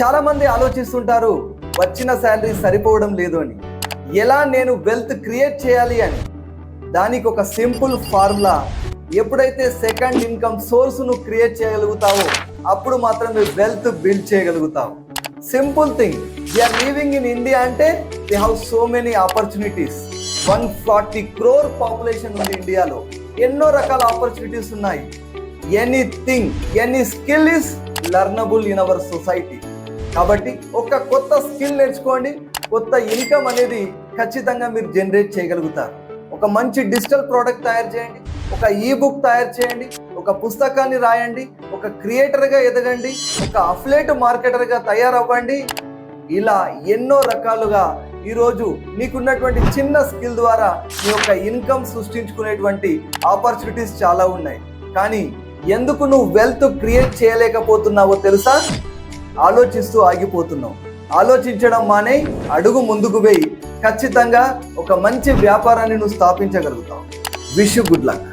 చాలా మంది ఆలోచిస్తుంటారు వచ్చిన శాలరీ సరిపోవడం లేదు అని, ఎలా నేను వెల్త్ క్రియేట్ చేయాలి అని. దానికి ఒక సింపుల్ ఫార్ములా, ఎప్పుడైతే సెకండ్ ఇన్కమ్ సోర్స్ ను క్రియేట్ చేయగలుగుతావో అప్పుడు మాత్రమే వెల్త్ బిల్డ్ చేయగలుగుతావు. Simple thing, we are living in India అంటే they have so many opportunities. 140 crore population ఉంది ఇండియాలో. ఎన్నో రకాల ఆపర్చునిటీస్ ఉన్నాయి. Anything, any skill is learnable in our society. కాబట్టి ఒక కొత్త స్కిల్ నేర్చుకోండి, కొత్త ఇన్కమ్ అనేది ఖచ్చితంగా మీరు జనరేట్ చేయగలుగుతారు. ఒక మంచి డిజిటల్ ప్రోడక్ట్ తయారు చేయండి, ఒక ఈబుక్ తయారు చేయండి, ఒక పుస్తకాన్ని రాయండి, ఒక క్రియేటర్గా ఎదగండి, ఒక అఫిలియేట్ మార్కెటర్గా తయారవ్వండి. ఇలా ఎన్నో రకాలుగా ఈరోజు నీకున్నటువంటి చిన్న స్కిల్ ద్వారా నీ యొక్క ఇన్కమ్ సృష్టించుకునేటువంటి ఆపర్చునిటీస్ చాలా ఉన్నాయి. కానీ ఎందుకు నువ్వు వెల్త్ క్రియేట్ చేయలేకపోతున్నావో తెలుసా? ఆలోచిస్తూ ఆగిపోతున్నావు. ఆలోచించడం మానే అడుగు ముందుకు వేయి. ఖచ్చితంగా ఒక మంచి వ్యాపారాన్ని నువ్వు స్థాపించగలుగుతావు. Wish you good luck.